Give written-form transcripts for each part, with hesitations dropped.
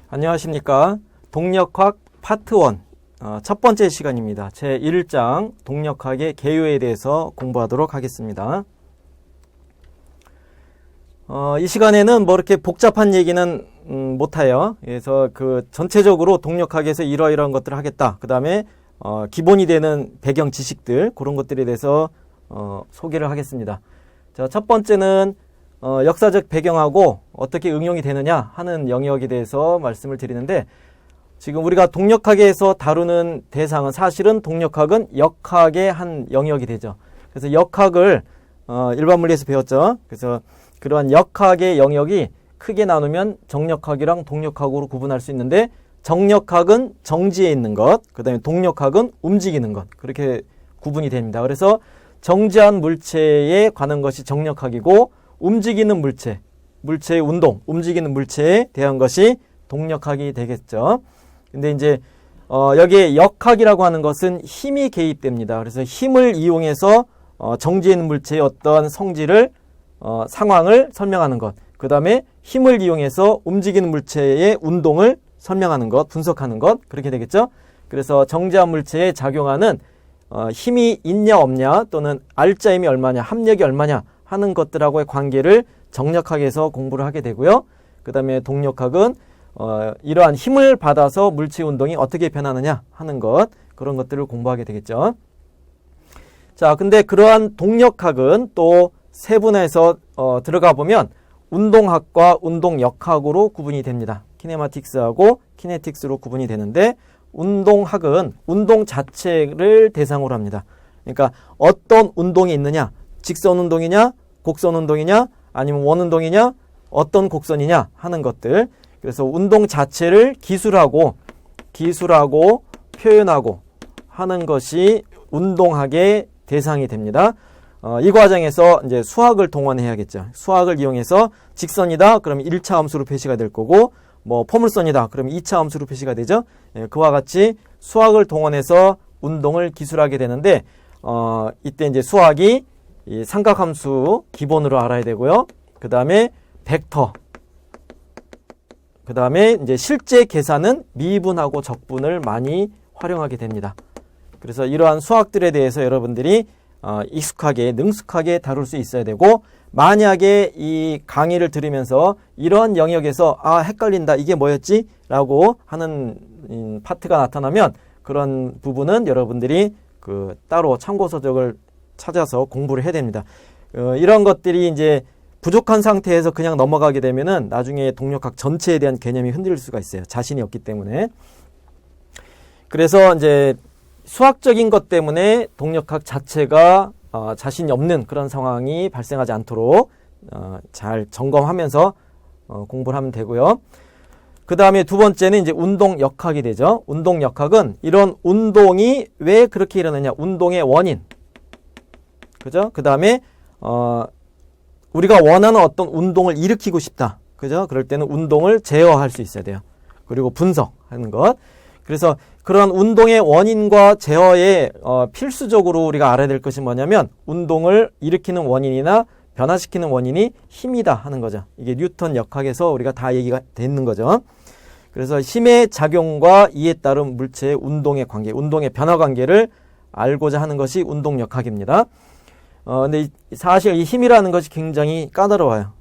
안녕하십니까. 동력학 파트 1 첫 번째 시간입니다. 제 1장 동력학의 개요에 대해서 공부하도록 하겠습니다. 이 시간에는 뭐 이렇게 복잡한 얘기는 못해요. 그래서 전체적으로 동력학에서 이러이러한 것들을 하겠다. 그 다음에 기본이 되는 배경 지식들, 그런 것들에 대해서 소개를 하겠습니다. 자, 첫 번째는 역사적 배경하고 어떻게 응용이 되느냐 하는 영역에 대해서 말씀을 드리는데, 지금 우리가 동력학에서 다루는 대상은 사실은 동력학은 역학의 한 영역이 되죠. 그래서 역학을 일반 물리에서 배웠죠. 그래서 그러한 역학의 영역이 크게 나누면 정력학이랑 동력학으로 구분할 수 있는데, 정력학은 정지해 있는 것, 그 다음에 동력학은 움직이는 것, 그렇게 구분이 됩니다. 그래서 정지한 물체에 관한 것이 정력학이고, 움직이는 물체의 운동, 움직이는 물체에 대한 것이 동력학이 되겠죠. 근데 이제 여기에 역학이라고 하는 것은 힘이 개입됩니다. 그래서 힘을 이용해서 정지해 있는 물체의 어떠한 성질을 상황을 설명하는 것, 그 다음에 힘을 이용해서 움직이는 물체의 운동을 설명하는 것, 분석하는 것, 그렇게 되겠죠. 그래서 정지한 물체에 작용하는 힘이 있냐 없냐, 또는 알짜 힘이 얼마냐, 합력이 얼마냐 하는 것들하고의 관계를 정력학에서 공부를 하게 되고요. 그 다음에 동력학은 이러한 힘을 받아서 물체의 운동이 어떻게 변하느냐 하는 것, 그런 것들을 공부하게 되겠죠. 자, 근데 그러한 동력학은 또 세분화해서 들어가 보면 운동학과 운동역학으로 구분이 됩니다. 키네마틱스하고 키네틱스로 구분이 되는데, 운동학은 운동 자체를 대상으로 합니다. 그러니까 어떤 운동이 있느냐, 직선 운동이냐, 곡선 운동이냐, 아니면 원 운동이냐, 어떤 곡선이냐 하는 것들. 그래서 운동 자체를 기술하고 표현하고 하는 것이 운동학의 대상이 됩니다. 이 과정에서 이제 수학을 동원해야겠죠. 수학을 이용해서 직선이다 그러면 1차 함수로 표시가 될 거고, 뭐 포물선이다 그러면 2차 함수로 표시가 되죠. 그와 같이 수학을 동원해서 운동을 기술하게 되는데, 이때 이제 수학이 이 삼각함수 기본으로 알아야 되고요. 그 다음에 벡터, 그 다음에 이제 실제 계산은 미분하고 적분을 많이 활용하게 됩니다. 그래서 이러한 수학들에 대해서 여러분들이 익숙하게, 능숙하게 다룰 수 있어야 되고, 만약에 이 강의를 들으면서 이런 영역에서 헷갈린다, 이게 뭐였지? 라고 하는 파트가 나타나면, 그런 부분은 여러분들이 따로 참고서적을 찾아서 공부를 해야 됩니다. 이런 것들이 이제 부족한 상태에서 그냥 넘어가게 되면은 나중에 동력학 전체에 대한 개념이 흔들릴 수가 있어요. 자신이 없기 때문에. 그래서 이제 수학적인 것 때문에 동력학 자체가 자신이 없는 그런 상황이 발생하지 않도록 잘 점검하면서 공부를 하면 되고요. 그 다음에 두 번째는 이제 운동역학이 되죠. 운동역학은 이런 운동이 왜 그렇게 일어나냐, 운동의 원인, 그죠? 그 다음에 우리가 원하는 어떤 운동을 일으키고 싶다, 그죠? 그럴 때는 운동을 제어할 수 있어야 돼요. 그리고 분석하는 것. 그래서 그런 운동의 원인과 제어에 필수적으로 우리가 알아야 될 것이 뭐냐면, 운동을 일으키는 원인이나 변화시키는 원인이 힘이다 하는 거죠. 이게 뉴턴 역학에서 우리가 다 얘기가 되는 거죠. 그래서 힘의 작용과 이에 따른 물체의 운동의 관계, 운동의 변화 관계를 알고자 하는 것이 운동역학입니다. 근데 사실 이 힘이라는 것이 굉장히 까다로워요.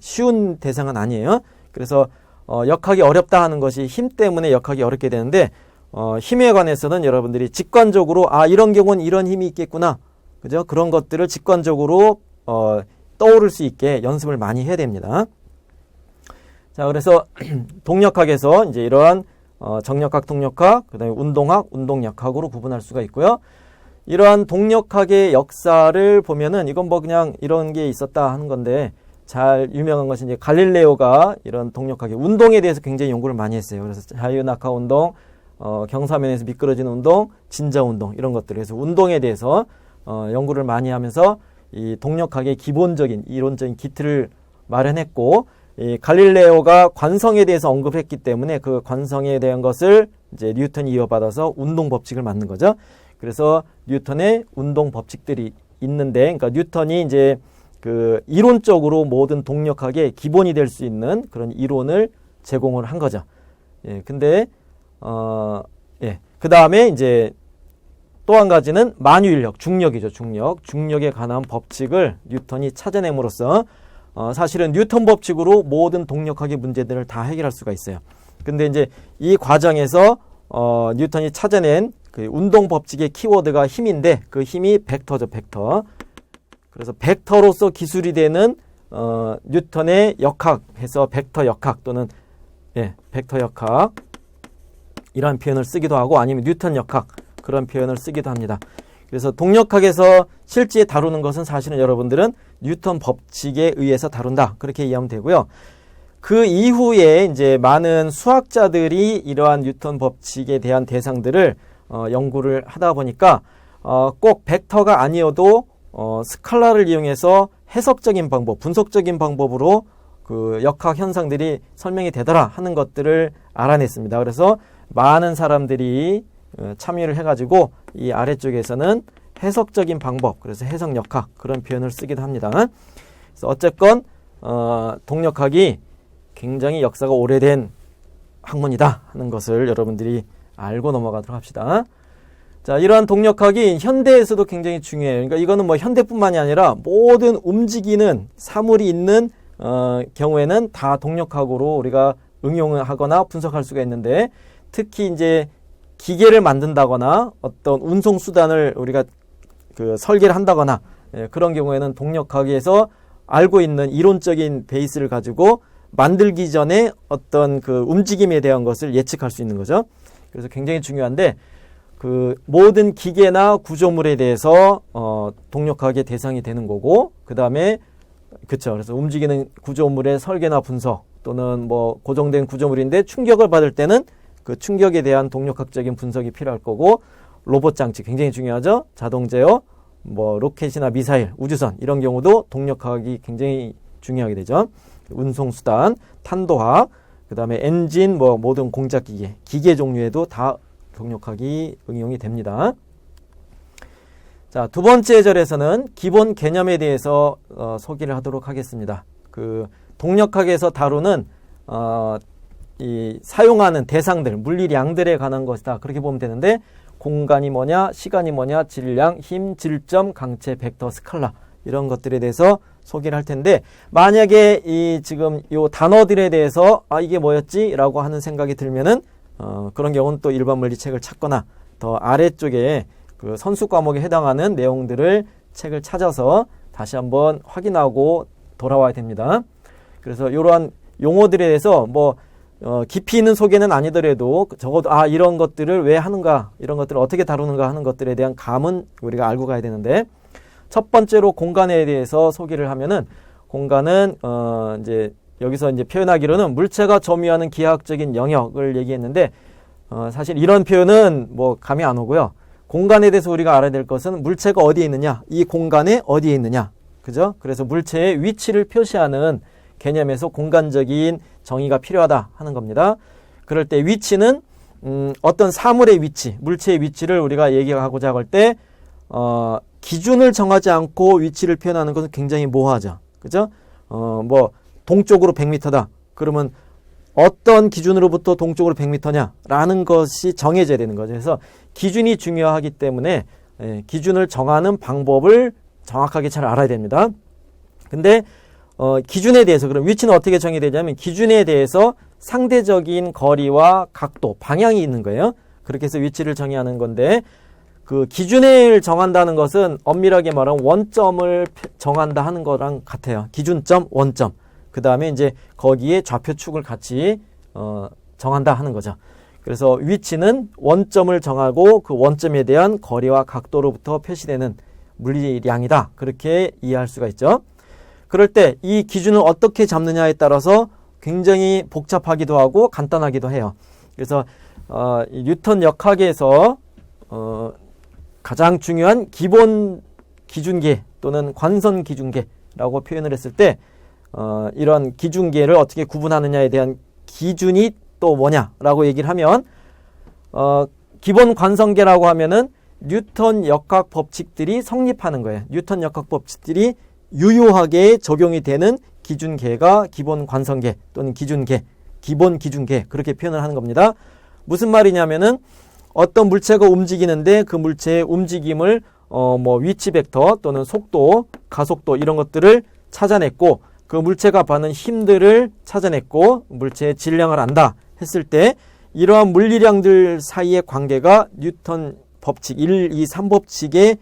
쉬운 대상은 아니에요. 그래서 역학이 어렵다 하는 것이 힘 때문에 역학이 어렵게 되는데, 힘에 관해서는 여러분들이 직관적으로 이런 경우는 이런 힘이 있겠구나, 그죠? 그런 것들을 직관적으로 떠오를 수 있게 연습을 많이 해야 됩니다. 자, 그래서 동력학에서 이제 이러한 정력학, 동력학, 그다음에 운동학, 운동역학으로 구분할 수가 있고요. 이러한 동력학의 역사를 보면은 이건 뭐 그냥 이런 게 있었다 하는 건데, 잘 유명한 것이 이제 갈릴레오가 이런 동력학의 운동에 대해서 굉장히 연구를 많이 했어요. 그래서 자유낙하 운동, 경사면에서 미끄러지는 운동, 진자 운동, 이런 것들. 그래서 운동에 대해서 연구를 많이 하면서 이 동력학의 기본적인 이론적인 기틀을 마련했고, 이 갈릴레오가 관성에 대해서 언급했기 때문에 그 관성에 대한 것을 이제 뉴턴이 이어받아서 운동 법칙을 만든 거죠. 그래서 뉴턴의 운동 법칙들이 있는데, 그러니까 뉴턴이 이제 이론적으로 모든 동력학의 기본이 될 수 있는 그런 이론을 제공을 한 거죠. 예, 근데 예. 그다음에 이제 또 한 가지는 만유인력, 중력이죠. 중력에 관한 법칙을 뉴턴이 찾아냄으로써 사실은 뉴턴 법칙으로 모든 동력학의 문제들을 다 해결할 수가 있어요. 근데 이제 이 과정에서 뉴턴이 찾아낸 그 운동 법칙의 키워드가 힘인데 그 힘이 벡터죠, 벡터. 그래서 벡터로서 기술이 되는 뉴턴의 역학해서 벡터 역학 또는 벡터 역학 이런 표현을 쓰기도 하고 아니면 뉴턴 역학 그런 표현을 쓰기도 합니다. 그래서 동력학에서 실제 다루는 것은 사실은 여러분들은 뉴턴 법칙에 의해서 다룬다. 그렇게 이해하면 되고요. 그 이후에 이제 많은 수학자들이 이러한 뉴턴 법칙에 대한 대상들을 연구를 하다 보니까 꼭 벡터가 아니어도 스칼라를 이용해서 해석적인 방법, 분석적인 방법으로 그 역학 현상들이 설명이 되더라 하는 것들을 알아냈습니다. 그래서 많은 사람들이 참여를 해가지고 이 아래쪽에서는 해석적인 방법, 그래서 해석 역학 그런 표현을 쓰기도 합니다. 그래서 어쨌건 동력학이 굉장히 역사가 오래된 학문이다 하는 것을 여러분들이 알고 넘어가도록 합시다. 자, 이러한 동력학이 현대에서도 굉장히 중요해요. 그러니까 이거는 뭐 현대뿐만이 아니라 모든 움직이는 사물이 있는 경우에는 다 동력학으로 우리가 응용을 하거나 분석할 수가 있는데 특히 이제 기계를 만든다거나 어떤 운송 수단을 우리가 그 설계를 한다거나 그런 경우에는 동력학에서 알고 있는 이론적인 베이스를 가지고 만들기 전에 어떤 그 움직임에 대한 것을 예측할 수 있는 거죠. 그래서 굉장히 중요한데 그 모든 기계나 구조물에 대해서 동력학의 대상이 되는 거고 그다음에 그렇죠. 그래서 움직이는 구조물의 설계나 분석 또는 뭐 고정된 구조물인데 충격을 받을 때는 그 충격에 대한 동력학적인 분석이 필요할 거고 로봇 장치 굉장히 중요하죠. 자동 제어, 뭐 로켓이나 미사일, 우주선 이런 경우도 동력학이 굉장히 중요하게 되죠. 운송 수단, 탄도학, 그다음에 엔진, 뭐 모든 공작 기계 종류에도 다 동력학이 응용이 됩니다. 자, 두 번째 절에서는 기본 개념에 대해서 소개를 하도록 하겠습니다. 그 동력학에서 다루는 이 사용하는 대상들, 물리량들에 관한 것이다. 그렇게 보면 되는데 공간이 뭐냐, 시간이 뭐냐, 질량, 힘, 질점, 강체, 벡터, 스칼라 이런 것들에 대해서 소개를 할 텐데 만약에 이 지금 요 단어들에 대해서 이게 뭐였지? 라고 하는 생각이 들면은 그런 경우는 또 일반 물리책을 찾거나 더 아래쪽에 그 선수 과목에 해당하는 내용들을 책을 찾아서 다시 한번 확인하고 돌아와야 됩니다. 그래서 이러한 용어들에 대해서 뭐 깊이 있는 소개는 아니더라도 적어도 이런 것들을 왜 하는가, 이런 것들을 어떻게 다루는가 하는 것들에 대한 감은 우리가 알고 가야 되는데 첫 번째로 공간에 대해서 소개를 하면은 공간은 이제 여기서 이제 표현하기로는 물체가 점유하는 기하학적인 영역을 얘기했는데 사실 이런 표현은 뭐 감이 안 오고요. 공간에 대해서 우리가 알아야 될 것은 물체가 어디에 있느냐, 이 공간에 어디에 있느냐, 그죠? 그래서 물체의 위치를 표시하는 개념에서 공간적인 정의가 필요하다 하는 겁니다. 그럴 때 위치는 어떤 사물의 위치, 물체의 위치를 우리가 얘기하고자 할 때 기준을 정하지 않고 위치를 표현하는 것은 굉장히 모호하죠. 그죠? 뭐 동쪽으로 100m다. 그러면 어떤 기준으로부터 동쪽으로 100m냐라는 것이 정해져야 되는 거죠. 그래서 기준이 중요하기 때문에 기준을 정하는 방법을 정확하게 잘 알아야 됩니다. 근데 기준에 대해서 그럼 위치는 어떻게 정의되냐면 기준에 대해서 상대적인 거리와 각도, 방향이 있는 거예요. 그렇게 해서 위치를 정의하는 건데 그 기준을 정한다는 것은 엄밀하게 말하면 원점을 정한다 하는 거랑 같아요. 기준점, 원점. 그 다음에 이제 거기에 좌표축을 같이 정한다 하는 거죠. 그래서 위치는 원점을 정하고 그 원점에 대한 거리와 각도로부터 표시되는 물리량이다. 그렇게 이해할 수가 있죠. 그럴 때 이 기준을 어떻게 잡느냐에 따라서 굉장히 복잡하기도 하고 간단하기도 해요. 그래서 뉴턴 역학에서 가장 중요한 기본 기준계 또는 관선 기준계라고 표현을 했을 때 이런 기준계를 어떻게 구분하느냐에 대한 기준이 또 뭐냐라고 얘기를 하면 기본 관성계라고 하면은 뉴턴 역학 법칙들이 성립하는 거예요. 뉴턴 역학 법칙들이 유효하게 적용이 되는 기준계가 기본 관성계 또는 기준계, 기본 기준계 그렇게 표현을 하는 겁니다. 무슨 말이냐면은 어떤 물체가 움직이는데 그 물체의 움직임을 위치 벡터 또는 속도, 가속도 이런 것들을 찾아냈고 그 물체가 받는 힘들을 찾아냈고 물체의 질량을 안다 했을 때 이러한 물리량들 사이의 관계가 뉴턴 법칙 1, 2, 3법칙에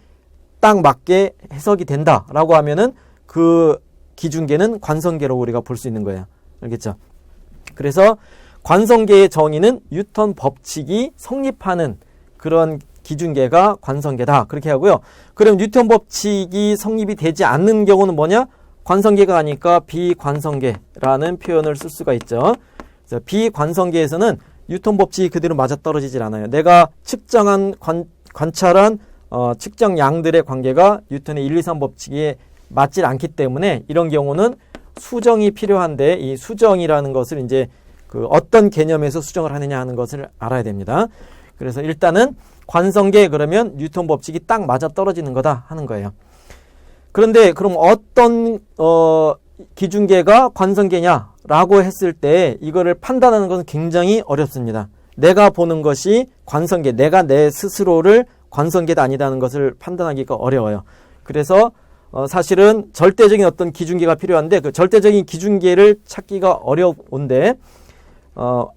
딱 맞게 해석이 된다라고 하면은 그 기준계는 관성계로 우리가 볼 수 있는 거예요. 알겠죠? 그래서 관성계의 정의는 뉴턴 법칙이 성립하는 그런 기준계가 관성계다. 그렇게 하고요. 그럼 뉴턴 법칙이 성립이 되지 않는 경우는 뭐냐? 관성계가 아니까 비관성계라는 표현을 쓸 수가 있죠. 그래서 비관성계에서는 뉴턴 법칙이 그대로 맞아떨어지질 않아요. 내가 측정한 관찰한 측정량들의 관계가 뉴턴의 1, 2, 3 법칙에 맞질 않기 때문에 이런 경우는 수정이 필요한데 이 수정이라는 것을 이제 그 어떤 개념에서 수정을 하느냐 하는 것을 알아야 됩니다. 그래서 일단은 관성계 그러면 뉴턴 법칙이 딱 맞아떨어지는 거다 하는 거예요. 그런데 그럼 어떤 기준계가 관성계냐라고 했을 때 이거를 판단하는 것은 굉장히 어렵습니다. 내가 보는 것이 관성계, 내가 내 스스로를 관성계다 아니다는 것을 판단하기가 어려워요. 그래서 사실은 절대적인 어떤 기준계가 필요한데 그 절대적인 기준계를 찾기가 어려운데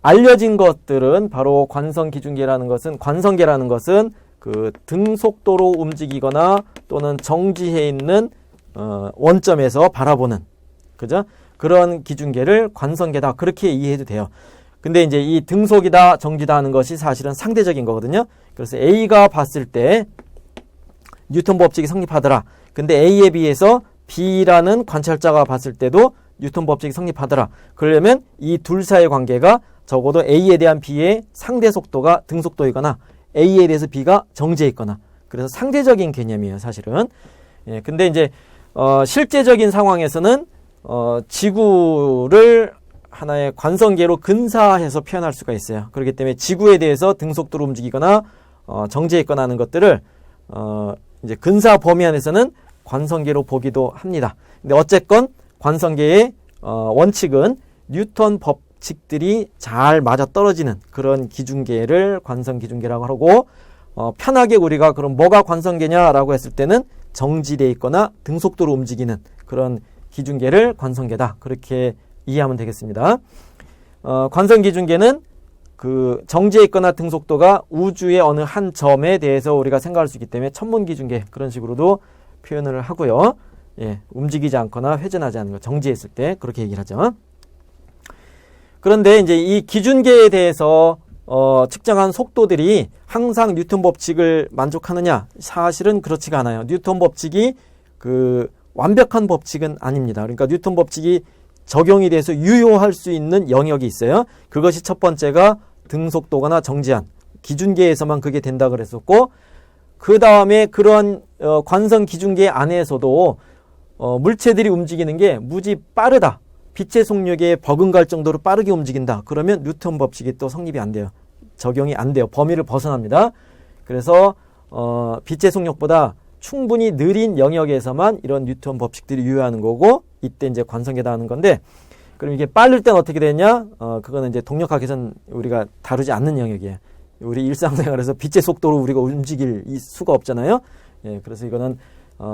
알려진 것들은 바로 관성계라는 것은 그 등속도로 움직이거나 또는 정지해 있는 원점에서 바라보는 그죠? 그런 기준계를 관성계다 그렇게 이해해도 돼요. 근데 이제 이 등속이다 정지다 하는 것이 사실은 상대적인 거거든요. 그래서 A가 봤을 때 뉴턴 법칙이 성립하더라. 근데 A에 비해서 B라는 관찰자가 봤을 때도 뉴턴 법칙이 성립하더라. 그러려면 이 둘 사이의 관계가 적어도 A에 대한 B의 상대 속도가 등속도이거나 A에 대해서 B가 정지해 있거나 그래서 상대적인 개념이에요, 사실은. 예, 근데 이제 실제적인 상황에서는 지구를 하나의 관성계로 근사해서 표현할 수가 있어요. 그렇기 때문에 지구에 대해서 등속도로 움직이거나 정지해 있거나 하는 것들을 이제 근사 범위 안에서는 관성계로 보기도 합니다. 근데 어쨌건 관성계의 원칙은 뉴턴 법칙들이 잘 맞아떨어지는 그런 기준계를 관성기준계라고 하고 편하게 우리가 그럼 뭐가 관성계냐라고 했을 때는 정지되어 있거나 등속도로 움직이는 그런 기준계를 관성계다. 그렇게 이해하면 되겠습니다. 관성기준계는 그 정지해 있거나 등속도가 우주의 어느 한 점에 대해서 우리가 생각할 수 있기 때문에 천문기준계 그런 식으로도 표현을 하고요. 예, 움직이지 않거나 회전하지 않는 거 정지했을 때 그렇게 얘기를 하죠. 그런데 이제 이 기준계에 대해서 측정한 속도들이 항상 뉴턴 법칙을 만족하느냐? 사실은 그렇지가 않아요. 뉴턴 법칙이 그 완벽한 법칙은 아닙니다. 그러니까 뉴턴 법칙이 적용이 돼서 유효할 수 있는 영역이 있어요. 그것이 첫 번째가 등속도거나 정지한 기준계에서만 그게 된다 그랬었고 그 다음에 그런 관성 기준계 안에서도 물체들이 움직이는 게 무지 빠르다. 빛의 속력에 버금갈 정도로 빠르게 움직인다. 그러면 뉴턴 법칙이 또 성립이 안 돼요. 적용이 안 돼요. 범위를 벗어납니다. 그래서 빛의 속력보다 충분히 느린 영역에서만 이런 뉴턴 법칙들이 유효하는 거고 이때 이제 관성계다 하는 건데 그럼 이게 빠를 땐 어떻게 되냐? 그거는 이제 동력학에서는 우리가 다루지 않는 영역이에요. 우리 일상생활에서 빛의 속도로 우리가 움직일 수가 없잖아요. 예, 그래서 이거는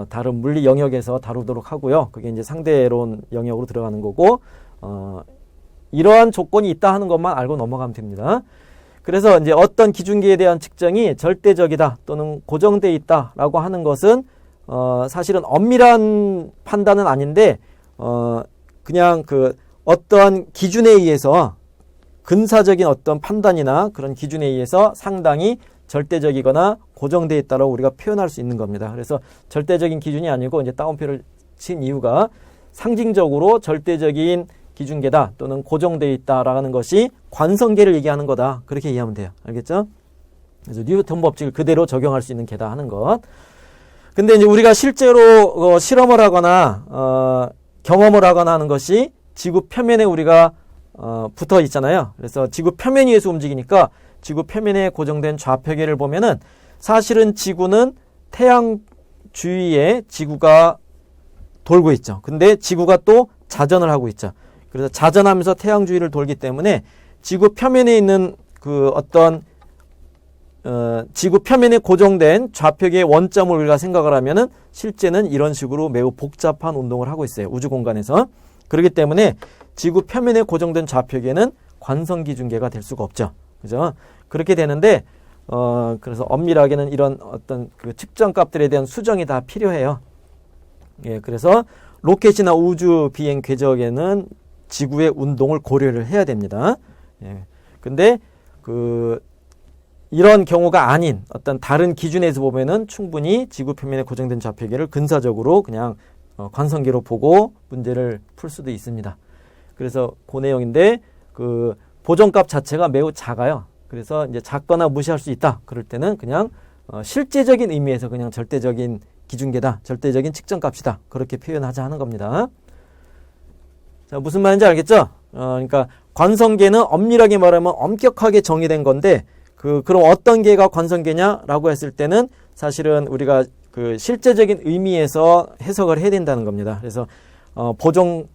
다른 물리 영역에서 다루도록 하고요. 그게 이제 상대론 영역으로 들어가는 거고 이러한 조건이 있다 하는 것만 알고 넘어가면 됩니다. 그래서 이제 어떤 기준계에 대한 측정이 절대적이다 또는 고정되어 있다라고 하는 것은 사실은 엄밀한 판단은 아닌데 그냥 그 어떠한 기준에 의해서 근사적인 어떤 판단이나 그런 기준에 의해서 상당히 절대적이거나 고정되어 있다고 우리가 표현할 수 있는 겁니다. 그래서 절대적인 기준이 아니고 이제 따옴표를 친 이유가 상징적으로 절대적인 기준계다 또는 고정되어 있다라는 것이 관성계를 얘기하는 거다. 그렇게 이해하면 돼요. 알겠죠? 그래서 뉴턴 법칙을 그대로 적용할 수 있는 계다 하는 것. 근데 이제 우리가 실제로 실험을 하거나 경험을 하거나 하는 것이 지구 표면에 우리가 붙어 있잖아요. 그래서 지구 표면 위에서 움직이니까 지구 표면에 고정된 좌표계를 보면은 사실은 지구는 태양 주위에 지구가 돌고 있죠. 근데 지구가 또 자전을 하고 있죠. 그래서 자전하면서 태양 주위를 돌기 때문에 지구 표면에 있는 그 어떤 지구 표면에 고정된 좌표계의 원점을 우리가 생각을 하면은 실제는 이런 식으로 매우 복잡한 운동을 하고 있어요. 우주 공간에서. 그렇기 때문에 지구 표면에 고정된 좌표계는 관성기준계가 될 수가 없죠. 그죠? 그렇게 되는데, 그래서 엄밀하게는 이런 어떤 그 측정 값들에 대한 수정이 다 필요해요. 예, 그래서 로켓이나 우주 비행 궤적에는 지구의 운동을 고려를 해야 됩니다. 예. 근데 이런 경우가 아닌 어떤 다른 기준에서 보면은 충분히 지구 표면에 고정된 좌표계를 근사적으로 그냥 관성계로 보고 문제를 풀 수도 있습니다. 그래서 그 내용인데 그 보정값 자체가 매우 작아요. 그래서 이제 작거나 무시할 수 있다. 그럴 때는 그냥 실제적인 의미에서 그냥 절대적인 기준계다. 절대적인 측정값이다. 그렇게 표현하자 하는 겁니다. 자, 무슨 말인지 알겠죠? 그러니까 관성계는 엄밀하게 말하면 엄격하게 정의된 건데 그럼 어떤 계가 관성계냐라고 했을 때는 사실은 우리가 그 실제적인 의미에서 해석을 해야 된다는 겁니다. 그래서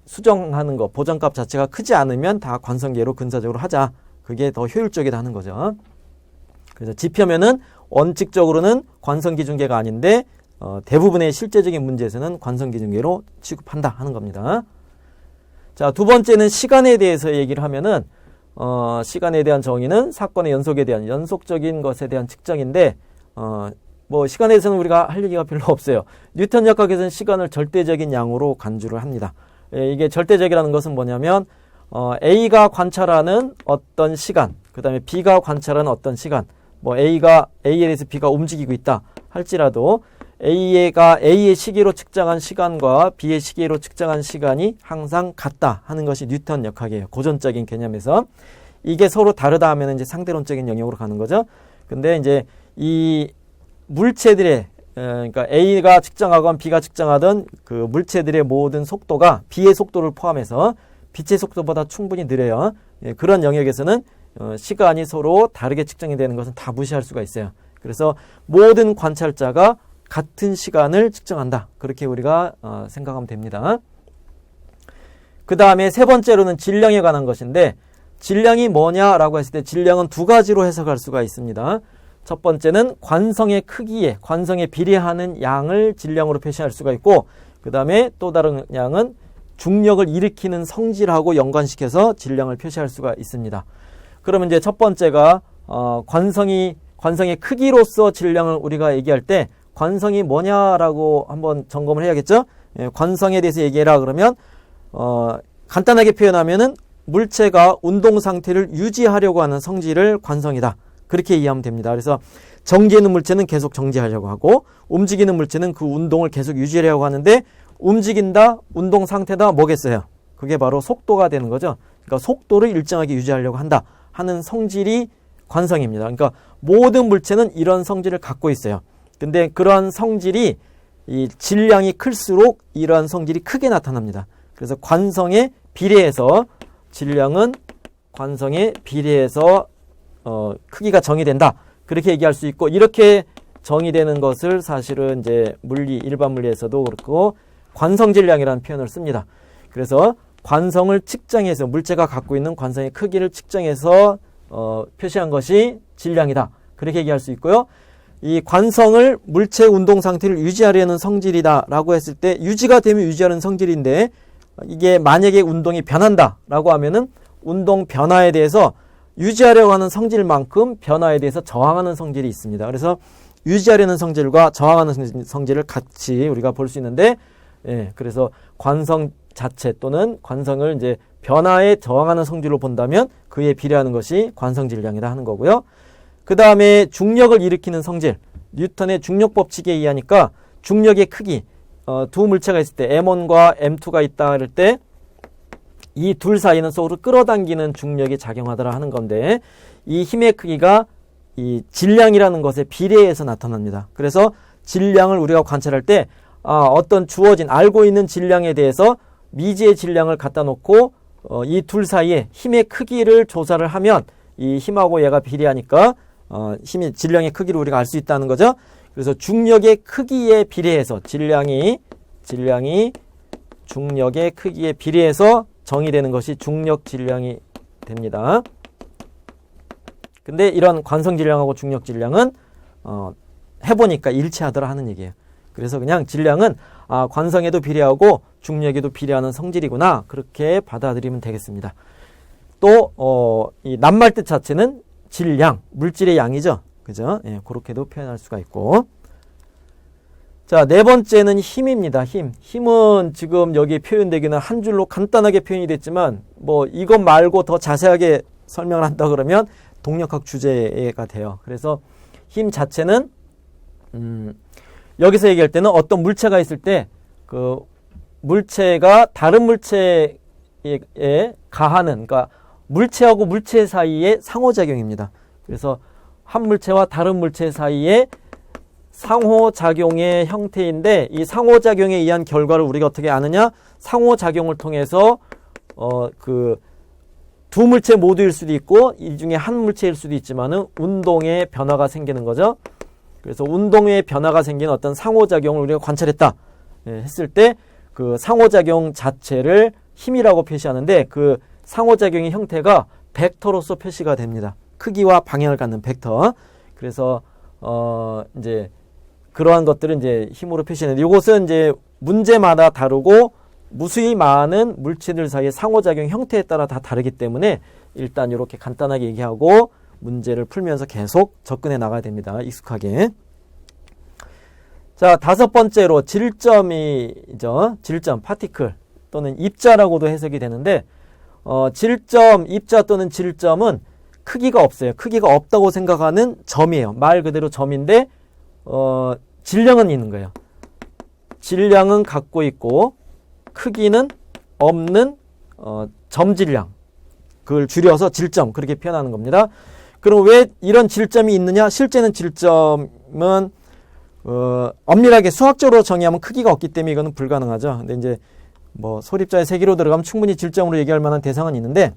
수정하는 거, 보정값 자체가 크지 않으면 다 관성계로 근사적으로 하자. 그게 더 효율적이다 하는 거죠. 그래서 지표면은 원칙적으로는 관성기준계가 아닌데 대부분의 실제적인 문제에서는 관성기준계로 취급한다 하는 겁니다. 자, 두 번째는 시간에 대해서 얘기를 하면은 시간에 대한 정의는 사건의 연속에 대한 연속적인 것에 대한 측정인데 뭐 시간에 대해서는 우리가 할 얘기가 별로 없어요. 뉴턴 역학에서는 시간을 절대적인 양으로 간주를 합니다. 이게 절대적이라는 것은 뭐냐면 A가 관찰하는 어떤 시간, 그 다음에 B가 관찰하는 어떤 시간, 뭐 A에 대해서 B가 움직이고 있다 할지라도 A의 시계로 측정한 시간과 B의 시계로 측정한 시간이 항상 같다 하는 것이 뉴턴 역학이에요. 고전적인 개념에서. 이게 서로 다르다 하면 이제 상대론적인 영역으로 가는 거죠. 근데 이제 이 물체들의, 그러니까 A가 측정하건 B가 측정하던 그 물체들의 모든 속도가 B의 속도를 포함해서 빛의 속도보다 충분히 느려요. 그런 영역에서는 시간이 서로 다르게 측정이 되는 것은 다 무시할 수가 있어요. 그래서 모든 관찰자가 같은 시간을 측정한다. 그렇게 우리가 생각하면 됩니다. 그 다음에 세 번째로는 질량에 관한 것인데 질량이 뭐냐라고 했을 때 질량은 두 가지로 해석할 수가 있습니다. 첫 번째는 관성의 크기에, 관성에 비례하는 양을 질량으로 표시할 수가 있고 그 다음에 또 다른 양은 중력을 일으키는 성질하고 연관시켜서 질량을 표시할 수가 있습니다. 그러면 이제 첫 번째가 관성의 크기로서 질량을 우리가 얘기할 때 관성이 뭐냐라고 한번 점검을 해야겠죠? 관성에 대해서 얘기해라 그러면 간단하게 표현하면은 물체가 운동 상태를 유지하려고 하는 성질을 관성이다. 그렇게 이해하면 됩니다. 그래서 정지해 있는 물체는 계속 정지하려고 하고 움직이는 물체는 그 운동을 계속 유지하려고 하는데 움직인다, 운동 상태다 뭐겠어요? 그게 바로 속도가 되는 거죠. 그러니까 속도를 일정하게 유지하려고 한다 하는 성질이 관성입니다. 그러니까 모든 물체는 이런 성질을 갖고 있어요. 근데 그런 성질이 이 질량이 클수록 이러한 성질이 크게 나타납니다. 그래서 관성에 비례해서 질량은 관성에 비례해서 크기가 정의된다. 그렇게 얘기할 수 있고 이렇게 정의되는 것을 사실은 이제 일반 물리에서도 그렇고 관성 질량이라는 표현을 씁니다. 그래서 관성을 측정해서 물체가 갖고 있는 관성의 크기를 측정해서 표시한 것이 질량이다. 그렇게 얘기할 수 있고요. 이 관성을 물체 운동 상태를 유지하려는 성질이다라고 했을 때 유지가 되면 유지하는 성질인데 이게 만약에 운동이 변한다라고 하면은 운동 변화에 대해서 유지하려고 하는 성질만큼 변화에 대해서 저항하는 성질이 있습니다. 그래서 유지하려는 성질과 저항하는 성질을 같이 우리가 볼 수 있는데 그래서 관성 자체 또는 관성을 이제 변화에 저항하는 성질로 본다면 그에 비례하는 것이 관성 질량이다 하는 거고요. 그 다음에 중력을 일으키는 성질, 뉴턴의 중력 법칙에 의하니까 중력의 크기, 두 물체가 있을 때 M1과 M2가 있다 할 때 이 둘 사이는 서로 끌어당기는 중력이 작용하더라 하는 건데 이 힘의 크기가 이 질량이라는 것에 비례해서 나타납니다. 그래서 질량을 우리가 관찰할 때 어떤 주어진 알고 있는 질량에 대해서 미지의 질량을 갖다 놓고 이 둘 사이에 힘의 크기를 조사를 하면 이 힘하고 얘가 비례하니까 질량의 크기를 우리가 알 수 있다는 거죠. 그래서 중력의 크기에 비례해서 질량이 중력의 크기에 비례해서 정의되는 것이 중력 질량이 됩니다. 근데 이런 관성 질량하고 중력 질량은 해보니까 일치하더라 하는 얘기예요. 그래서 그냥 질량은 관성에도 비례하고 중력에도 비례하는 성질이구나, 그렇게 받아들이면 되겠습니다. 또 이 낱말 뜻 자체는 질량, 물질의 양이죠. 그죠? 예, 그렇게도 표현할 수가 있고. 자, 네 번째는 힘입니다. 힘은 지금 여기 표현되기는 한 줄로 간단하게 표현이 됐지만 뭐 이것 말고 더 자세하게 설명을 한다 그러면 동력학 주제가 돼요. 그래서 힘 자체는 여기서 얘기할 때는 어떤 물체가 있을 때 그 물체가 다른 물체에 가하는, 그러니까 물체하고 물체 사이의 상호작용입니다. 그래서 한 물체와 다른 물체 사이의 상호작용의 형태인데, 이 상호작용에 의한 결과를 우리가 어떻게 아느냐? 상호작용을 통해서 그 두 물체 모두일 수도 있고 이 중에 한 물체일 수도 있지만은 운동의 변화가 생기는 거죠. 그래서 운동의 변화가 생기는 어떤 상호작용을 우리가 관찰했다 했을 때 그 상호작용 자체를 힘이라고 표시하는데, 그 상호작용의 형태가 벡터로서 표시가 됩니다. 크기와 방향을 갖는 벡터. 그래서 이제 그러한 것들은 이제 힘으로 표시하는데, 이것은 이제 문제마다 다르고 무수히 많은 물체들 사이의 상호작용 형태에 따라 다 다르기 때문에 일단 이렇게 간단하게 얘기하고 문제를 풀면서 계속 접근해 나가야 됩니다. 익숙하게. 자, 다섯 번째로 질점이죠. 질점, 파티클 또는 입자라고도 해석이 되는데, 질점, 입자 또는 질점은 크기가 없어요. 크기가 없다고 생각하는 점이에요. 말 그대로 점인데 질량은 있는 거예요. 질량은 갖고 있고 크기는 없는 점질량, 그걸 줄여서 질점, 그렇게 표현하는 겁니다. 그럼 왜 이런 질점이 있느냐? 실제는 질점은 엄밀하게 수학적으로 정의하면 크기가 없기 때문에 이거는 불가능하죠. 근데 이제 뭐 소립자의 세계로 들어가면 충분히 질점으로 얘기할 만한 대상은 있는데,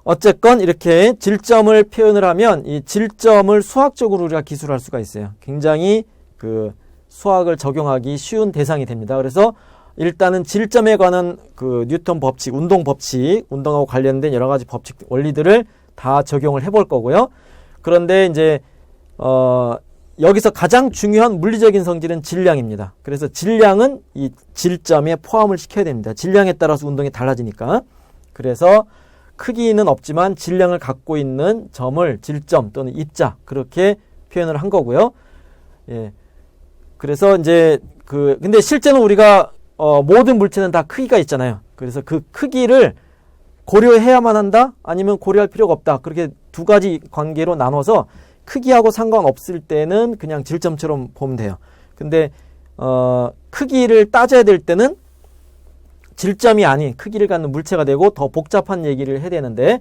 어쨌건 이렇게 질점을 표현을 하면 이 질점을 수학적으로 우리가 기술할 수가 있어요. 굉장히 그 수학을 적용하기 쉬운 대상이 됩니다. 그래서 일단은 질점에 관한 그 뉴턴 법칙, 운동 법칙, 운동하고 관련된 여러 가지 법칙, 원리들을 다 적용을 해볼 거고요. 그런데 이제 여기서 가장 중요한 물리적인 성질은 질량입니다. 그래서 질량은 이 질점에 포함을 시켜야 됩니다. 질량에 따라서 운동이 달라지니까. 그래서 크기는 없지만 질량을 갖고 있는 점을 질점 또는 입자, 그렇게 표현을 한 거고요. 예. 그래서 이제 근데 실제는 우리가 모든 물체는 다 크기가 있잖아요. 그래서 그 크기를 고려해야만 한다? 아니면 고려할 필요가 없다? 그렇게 두 가지 관계로 나눠서 크기하고 상관없을 때는 그냥 질점처럼 보면 돼요. 근데 크기를 따져야 될 때는 질점이 아닌 크기를 갖는 물체가 되고 더 복잡한 얘기를 해야 되는데,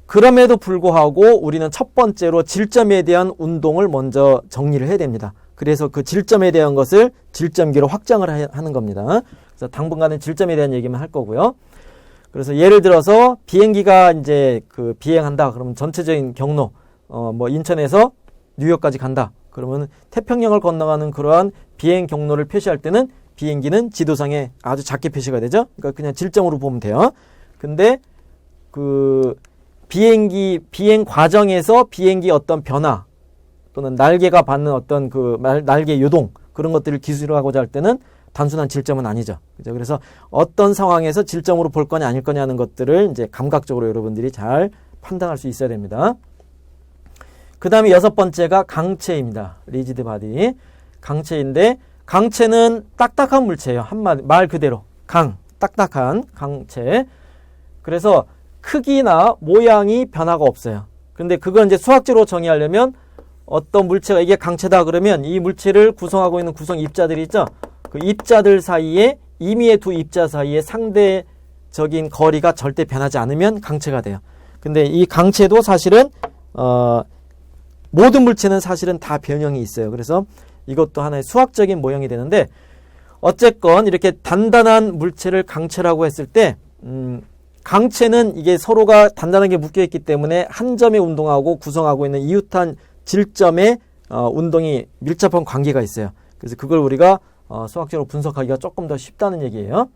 그럼에도 불구하고 우리는 첫 번째로 질점에 대한 운동을 먼저 정리를 해야 됩니다. 그래서 그 질점에 대한 것을 질점기로 확장을 하는 겁니다. 그래서 당분간은 질점에 대한 얘기만 할 거고요. 그래서 예를 들어서 비행기가 이제 그 비행한다. 그러면 전체적인 경로, 뭐 인천에서 뉴욕까지 간다. 그러면 태평양을 건너가는 그러한 비행 경로를 표시할 때는 비행기는 지도상에 아주 작게 표시가 되죠. 그러니까 그냥 질점으로 보면 돼요. 근데 그 비행 과정에서 비행기 어떤 변화 또는 날개가 받는 어떤 그 날개 요동, 그런 것들을 기술하고자 할 때는 단순한 질점은 아니죠. 그죠? 그래서 어떤 상황에서 질점으로 볼 거냐 아닐 거냐 하는 것들을 이제 감각적으로 여러분들이 잘 판단할 수 있어야 됩니다. 그 다음에 여섯 번째가 강체입니다. 리지드 바디. 강체인데, 강체는 딱딱한 물체예요. 한마디 말 그대로 딱딱한 강체. 그래서 크기나 모양이 변화가 없어요. 근데 그건 이제 수학적으로 정의하려면 어떤 물체가 이게 강체다 그러면 이 물체를 구성하고 있는 구성 입자들이 있죠. 그 입자들 사이에, 임의의 두 입자 사이에 상대적인 거리가 절대 변하지 않으면 강체가 돼요. 근데 이 강체도 사실은 모든 물체는 사실은 다 변형이 있어요. 그래서 이것도 하나의 수학적인 모형이 되는데, 어쨌건 이렇게 단단한 물체를 강체라고 했을 때 강체는 이게 서로가 단단하게 묶여있기 때문에 한 점의 운동하고 구성하고 있는 이웃한 질점의 운동이 밀접한 관계가 있어요. 그래서 그걸 우리가 수학적으로 분석하기가 조금 더 쉽다는 얘기예요.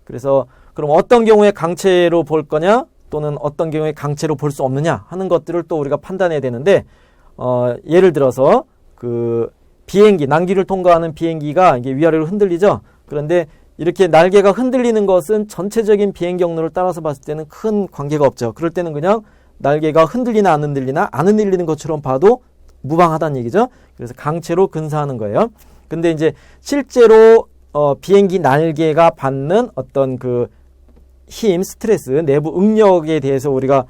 그래서 그럼 어떤 경우에 강체로 볼 거냐 또는 어떤 경우에 강체로 볼 수 없느냐 하는 것들을 또 우리가 판단해야 되는데 예를 들어서 그 비행기, 난기를 통과하는 비행기가 이게 위아래로 흔들리죠. 그런데 이렇게 날개가 흔들리는 것은 전체적인 비행 경로를 따라서 봤을 때는 큰 관계가 없죠. 그럴 때는 그냥 날개가 흔들리나 안 흔들리나 안 흔들리는 것처럼 봐도 무방하다는 얘기죠. 그래서 강체로 근사하는 거예요. 근데 이제 실제로 비행기 날개가 받는 어떤 그 힘, 스트레스, 내부 응력에 대해서 우리가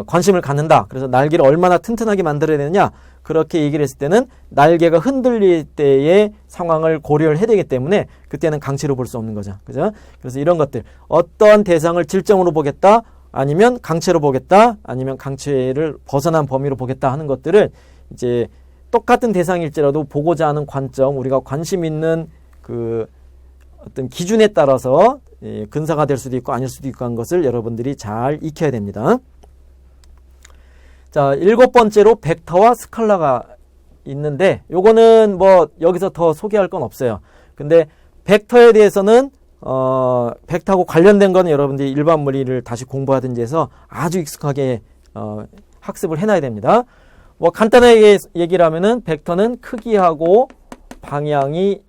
관심을 갖는다. 그래서 날개를 얼마나 튼튼하게 만들어야 되느냐. 그렇게 얘기를 했을 때는 날개가 흔들릴 때의 상황을 고려를 해야 되기 때문에 그때는 강체로 볼 수 없는 거죠. 그죠? 그래서 이런 것들. 어떤 대상을 질정으로 보겠다. 아니면 강체로 보겠다. 아니면 강체를 벗어난 범위로 보겠다 하는 것들을 이제 똑같은 대상일지라도 보고자 하는 관점, 우리가 관심 있는 그 어떤 기준에 따라서 근사가 될 수도 있고 아닐 수도 있고 하는 것을 여러분들이 잘 익혀야 됩니다. 자, 7번째로 벡터와 스칼라가 있는데 요거는 뭐 여기서 더 소개할 건 없어요. 근데 벡터에 대해서는 벡터하고 관련된 거는 여러분들이 일반 물리를 다시 공부하든지 해서 아주 익숙하게 학습을 해놔야 됩니다. 뭐 간단하게 얘기를 하면은 벡터는 크기하고 방향이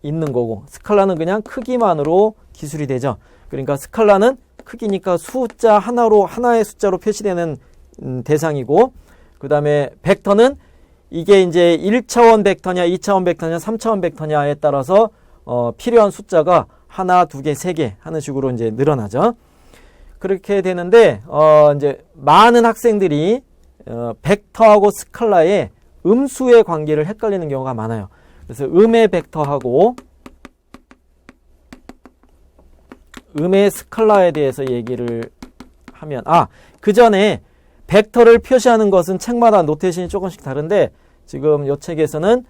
있는 거고 스칼라는 그냥 크기만으로 기술이 되죠. 그러니까 스칼라는 크기니까 숫자 하나로 하나의 숫자로 표시되는 대상이고 그 다음에 벡터는 이게 이제 1차원 벡터냐 2차원 벡터냐 3차원 벡터냐에 따라서 필요한 숫자가 하나, 두 개, 세 개 하는 식으로 이제 늘어나죠. 그렇게 되는데 이제 많은 학생들이 벡터하고 스칼라의 음수의 관계를 헷갈리는 경우가 많아요. 그래서 음의 벡터하고 음의 스칼라에 대해서 얘기를 하면 그 전에 벡터를 표시하는 것은 책마다 노테이션이 조금씩 다른데 지금 이 책에서는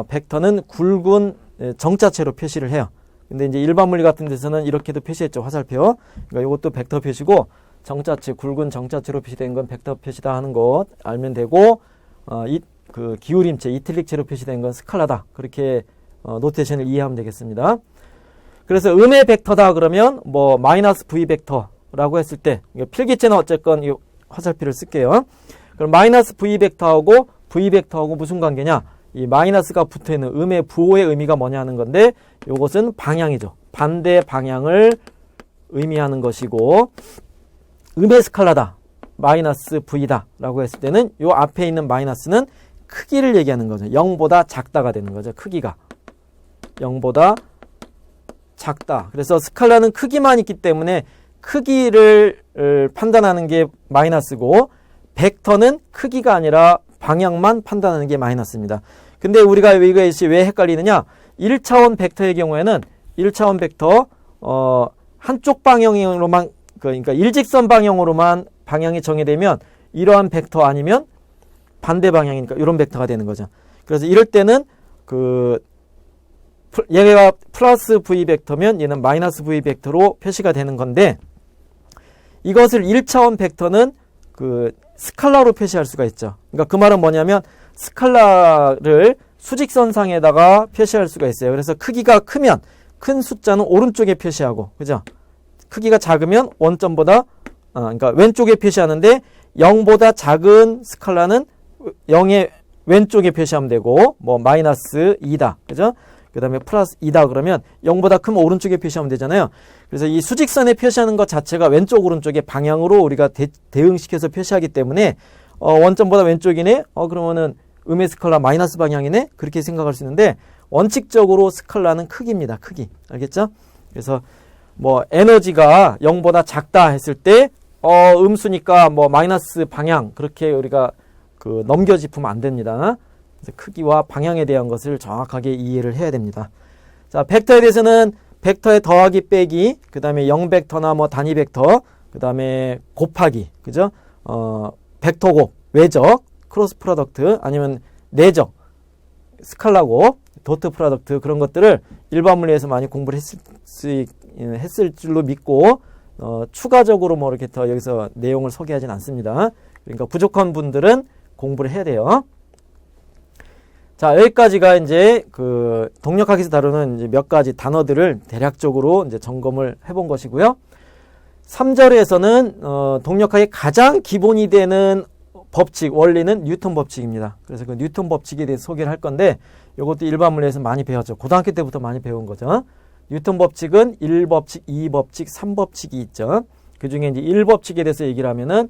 벡터는 굵은 정자체로 표시를 해요. 근데 이제 일반 물리 같은 데서는 이렇게도 표시했죠. 화살표. 그러니까 이것도 벡터 표시고 정자체, 굵은 정자체로 표시된 건 벡터 표시다 하는 것 알면 되고 그 기울임체, 이틀릭체로 표시된 건 스칼라다. 그렇게 노테이션을 이해하면 되겠습니다. 그래서 음의 벡터다 그러면 뭐 마이너스 V 벡터라고 했을 때 필기체는 어쨌건 이 화살표를 쓸게요. 그럼 마이너스 V 벡터하고 V 벡터하고 무슨 관계냐? 이 마이너스가 붙어있는 음의 부호의 의미가 뭐냐 하는 건데 이것은 방향이죠. 반대 방향을 의미하는 것이고 음의 스칼라다. 마이너스 V다 라고 했을 때는 이 앞에 있는 마이너스는 크기를 얘기하는 거죠. 0보다 작다가 되는 거죠. 크기가 0보다 작다. 그래서 스칼라는 크기만 있기 때문에 크기를 판단하는 게 마이너스고 벡터는 크기가 아니라 방향만 판단하는 게 마이너스입니다. 근데 우리가 이것이 왜 헷갈리느냐? 1차원 벡터의 경우에는 1차원 벡터 한쪽 방향으로만 그러니까 일직선 방향으로만 방향이 정해되면 이러한 벡터 아니면 반대 방향이니까 이런 벡터가 되는 거죠. 그래서 이럴 때는 얘가 플러스 V 벡터면 얘는 마이너스 V 벡터로 표시가 되는 건데 이것을 1차원 벡터는 스칼라로 표시할 수가 있죠. 그러니까 그 말은 뭐냐면 스칼라를 수직선상에다가 표시할 수가 있어요. 그래서 크기가 크면 큰 숫자는 오른쪽에 표시하고, 그죠? 크기가 작으면 원점보다 그러니까 왼쪽에 표시하는데 0보다 작은 스칼라는 0의 왼쪽에 표시하면 되고 뭐 마이너스 2다. 그죠? 그 다음에 플러스 2다 그러면 0보다 크면 오른쪽에 표시하면 되잖아요. 그래서 이 수직선에 표시하는 것 자체가 왼쪽 오른쪽의 방향으로 우리가 대응시켜서 표시하기 때문에 원점보다 왼쪽이네? 그러면은 음의 스칼라 마이너스 방향이네? 그렇게 생각할 수 있는데 원칙적으로 스칼라는 크기입니다. 크기. 알겠죠? 그래서 뭐 에너지가 0보다 작다 했을 때 음수니까 뭐 마이너스 방향 그렇게 우리가 넘겨짚으면 안 됩니다. 그래서 크기와 방향에 대한 것을 정확하게 이해를 해야 됩니다. 자, 벡터에 대해서는 벡터의 더하기 빼기, 그 다음에 0벡터나 뭐 단위 벡터, 그 다음에 곱하기, 그죠? 벡터곱, 외적, 크로스 프로덕트, 아니면 내적, 스칼라곱, 도트 프로덕트 그런 것들을 일반 물리에서 많이 공부를 했을 줄로 믿고 추가적으로 뭐 이렇게 더 여기서 내용을 소개하진 않습니다. 그러니까 부족한 분들은 공부를 해야 돼요. 자, 여기까지가 이제 그 동력학에서 다루는 이제 몇 가지 단어들을 대략적으로 이제 점검을 해본 것이고요. 3절에서는 동력학의 가장 기본이 되는 법칙, 원리는 뉴턴 법칙입니다. 그래서 그 뉴턴 법칙에 대해서 소개를 할 건데 이것도 일반 물리에서 많이 배웠죠. 고등학교 때부터 많이 배운 거죠. 뉴턴 법칙은 1법칙, 2법칙, 3법칙이 있죠. 그 중에 이제 1법칙에 대해서 얘기를 하면은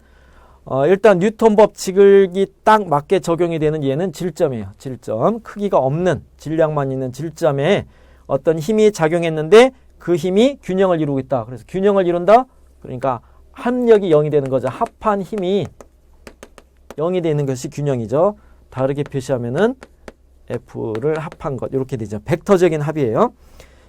일단 뉴턴 법칙이 딱 맞게 적용이 되는 얘는 질점이에요. 질점. 크기가 없는 질량만 있는 질점에 어떤 힘이 작용했는데 그 힘이 균형을 이루고 있다. 그래서 균형을 이룬다. 그러니까 합력이 0이 되는 거죠. 합한 힘이 0이 되는 것이 균형이죠. 다르게 표시하면은 F를 합한 것 이렇게 되죠. 벡터적인 합이에요.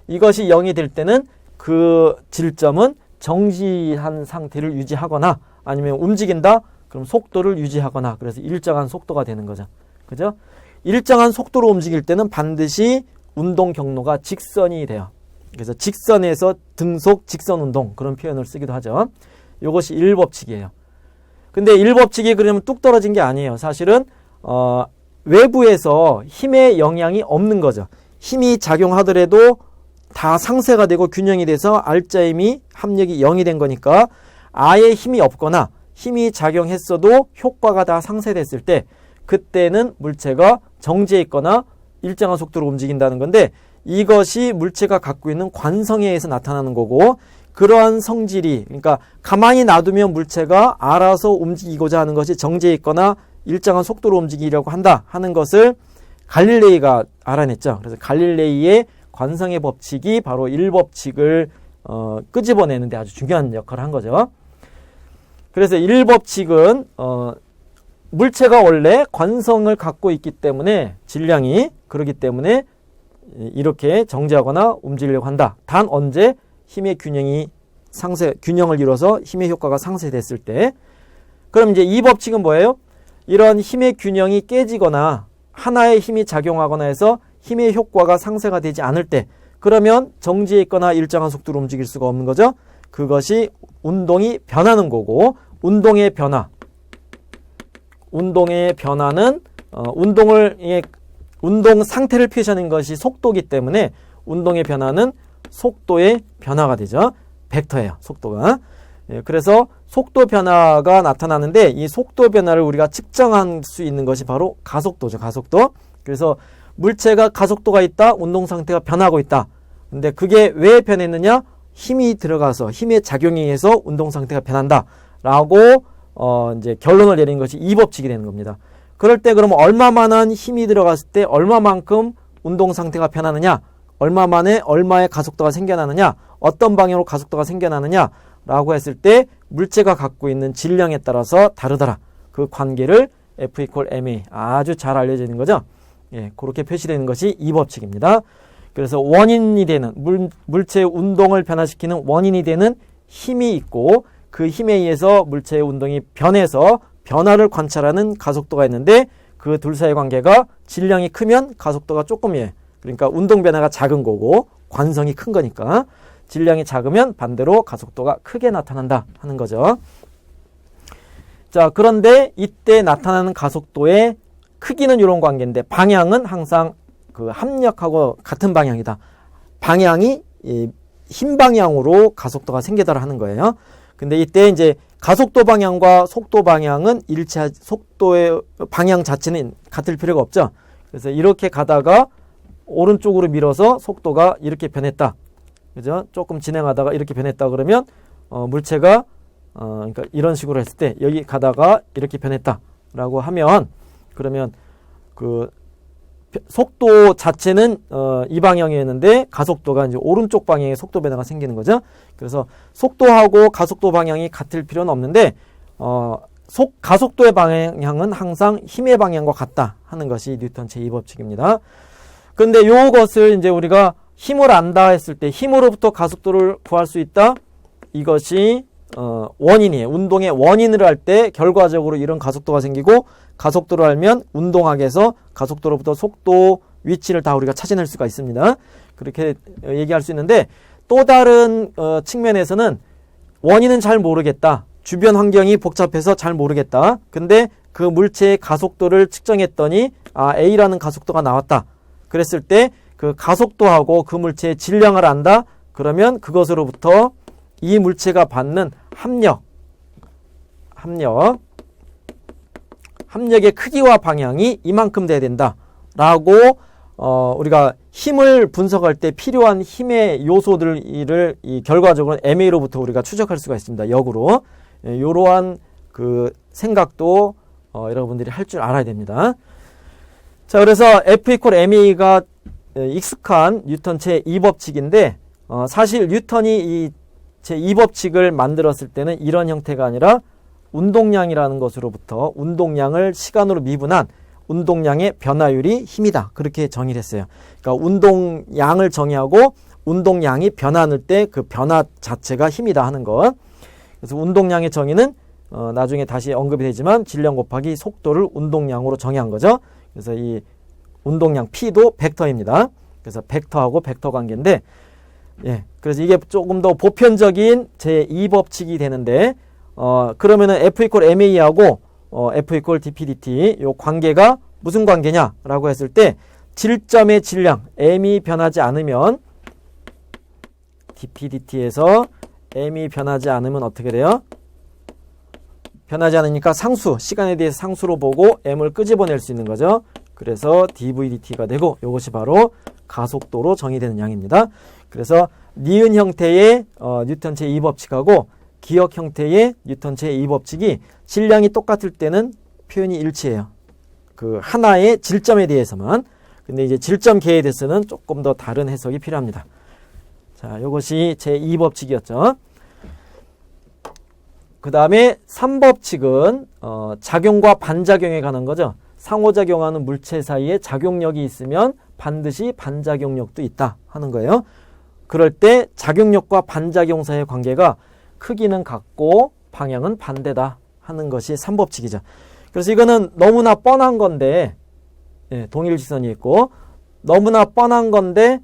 이것이 0이 될 때는 그 질점은 정지한 상태를 유지하거나 아니면 움직인다? 그럼 속도를 유지하거나 그래서 일정한 속도가 되는 거죠. 그죠? 일정한 속도로 움직일 때는 반드시 운동 경로가 직선이 돼요. 그래서 직선에서 등속 직선 운동 그런 표현을 쓰기도 하죠. 이것이 1법칙이에요. 근데 1법칙이 그러면 뚝 떨어진 게 아니에요. 사실은 외부에서 힘의 영향이 없는 거죠. 힘이 작용하더라도 다 상쇄가 되고 균형이 돼서 R자임이 합력이 0이 된 거니까 아예 힘이 없거나 힘이 작용했어도 효과가 다 상쇄됐을 때 그때는 물체가 정지해 있거나 일정한 속도로 움직인다는 건데 이것이 물체가 갖고 있는 관성에 의해서 나타나는 거고 그러한 성질이 그러니까 가만히 놔두면 물체가 알아서 움직이고자 하는 것이 정지해 있거나 일정한 속도로 움직이려고 한다 하는 것을 갈릴레이가 알아냈죠. 그래서 갈릴레이의 관성의 법칙이 바로 1법칙을 끄집어내는 데 아주 중요한 역할을 한 거죠. 그래서 1법칙은 물체가 원래 관성을 갖고 있기 때문에 질량이 그러기 때문에 이렇게 정지하거나 움직이려고 한다. 단 언제 힘의 균형을 이뤄서 힘의 효과가 상쇄됐을 때. 그럼 이제 이 법칙은 뭐예요? 이런 힘의 균형이 깨지거나 하나의 힘이 작용하거나 해서 힘의 효과가 상쇄가 되지 않을 때 그러면 정지해 있거나 일정한 속도로 움직일 수가 없는 거죠. 그것이 운동이 변하는 거고 운동의 변화는 운동 상태를 표시하는 것이 속도이기 때문에 운동의 변화는 속도의 변화가 되죠. 벡터예요. 속도가. 그래서 속도 변화가 나타나는데 이 속도 변화를 우리가 측정할 수 있는 것이 바로 가속도죠. 가속도. 그래서 물체가 가속도가 있다. 운동 상태가 변하고 있다. 근데 그게 왜 변했느냐? 힘이 들어가서 힘의 작용에 의해서 운동 상태가 변한다. 라고 이제 결론을 내린 것이 이 법칙이 되는 겁니다. 그럴 때 그러면 얼마만한 힘이 들어갔을 때 얼마만큼 운동 상태가 변하느냐? 얼마 만에 얼마의 가속도가 생겨나느냐? 어떤 방향으로 가속도가 생겨나느냐? 라고 했을 때 물체가 갖고 있는 질량에 따라서 다르더라. 그 관계를 F = ma 아주 잘 알려져 있는 거죠. 예, 그렇게 표시되는 것이 이 법칙입니다. 그래서 원인이 되는 물체의 운동을 변화시키는 원인이 되는 힘이 있고 그 힘에 의해서 물체의 운동이 변해서 변화를 관찰하는 가속도가 있는데 그 둘 사이의 관계가 질량이 크면 가속도가 조금이에요. 그러니까 운동 변화가 작은 거고 관성이 큰 거니까 질량이 작으면 반대로 가속도가 크게 나타난다 하는 거죠. 자, 그런데 이때 나타나는 가속도의 크기는 이런 관계인데 방향은 항상 그 합력하고 같은 방향이다. 방향이 흰 방향으로 가속도가 생기더라 하는 거예요. 근데 이때 이제 가속도 방향과 속도 방향은 속도의 방향 자체는 같을 필요가 없죠. 그래서 이렇게 가다가 오른쪽으로 밀어서 속도가 이렇게 변했다. 그죠? 조금 진행하다가 이렇게 변했다 그러면 물체가 그러니까 이런 식으로 했을 때 여기 가다가 이렇게 변했다라고 하면 그러면 그 속도 자체는 이 방향이었는데 가속도가 이제 오른쪽 방향에 속도 변화가 생기는 거죠. 그래서 속도하고 가속도 방향이 같을 필요는 없는데 가속도의 방향은 항상 힘의 방향과 같다 하는 것이 뉴턴 제2법칙입니다. 그런데 이것을 이제 우리가 힘을 안다 했을 때 힘으로부터 가속도를 구할 수 있다. 이것이 원인이에요. 운동의 원인을 할 때 결과적으로 이런 가속도가 생기고 가속도를 알면 운동학에서 가속도로부터 속도 위치를 다 우리가 찾아낼 수가 있습니다. 그렇게 얘기할 수 있는데 또 다른 측면에서는 원인은 잘 모르겠다. 주변 환경이 복잡해서 잘 모르겠다. 근데 그 물체의 가속도를 측정했더니 A라는 가속도가 나왔다. 그랬을 때 그 가속도하고 그 물체의 질량을 안다. 그러면 그것으로부터 이 물체가 받는 합력의 크기와 방향이 이만큼 돼야 된다. 라고 우리가 힘을 분석할 때 필요한 힘의 요소들을 결과적으로 MA로부터 우리가 추적할 수가 있습니다. 역으로. 이러한 그 생각도 여러분들이 할 줄 알아야 됩니다. 자, 그래서 F = MA가 익숙한 뉴턴 제2법칙인데 사실 뉴턴이 이 제2법칙을 만들었을 때는 이런 형태가 아니라 운동량이라는 것으로부터 운동량을 시간으로 미분한 운동량의 변화율이 힘이다. 그렇게 정의를 했어요. 그러니까 운동량을 정의하고 운동량이 변하는 때 그 변화 자체가 힘이다 하는 것. 그래서 운동량의 정의는 나중에 다시 언급이 되지만 질량 곱하기 속도를 운동량으로 정의한 거죠. 그래서 이 운동량 P도 벡터입니다. 그래서 벡터하고 벡터 관계인데, 예, 그래서 이게 조금 더 보편적인 제2법칙이 되는데, 그러면은 F = MA하고 F = dPdt 요 관계가 무슨 관계냐라고 했을 때 질점의 질량 M이 변하지 않으면 dPdt에서 M이 변하지 않으면 어떻게 돼요? 변하지 않으니까 상수, 시간에 대해서 상수로 보고 M을 끄집어낼 수 있는 거죠. 그래서 dVdt가 되고 이것이 바로 가속도로 정의되는 양입니다. 그래서 니은 형태의 뉴턴 제2법칙하고 기역 형태의 뉴턴 제2법칙이 질량이 똑같을 때는 표현이 일치해요. 그 하나의 질점에 대해서만. 근데 이제 질점계에 대해서는 조금 더 다른 해석이 필요합니다. 자, 이것이 제2법칙이었죠. 그 다음에 3법칙은 작용과 반작용에 관한 거죠. 상호작용하는 물체 사이에 작용력이 있으면 반드시 반작용력도 있다 하는 거예요. 그럴 때 작용력과 반작용 사이의 관계가 크기는 같고 방향은 반대다 하는 것이 3법칙이죠. 그래서 이거는 너무나 뻔한 건데, 예, 동일지선이 있고 너무나 뻔한 건데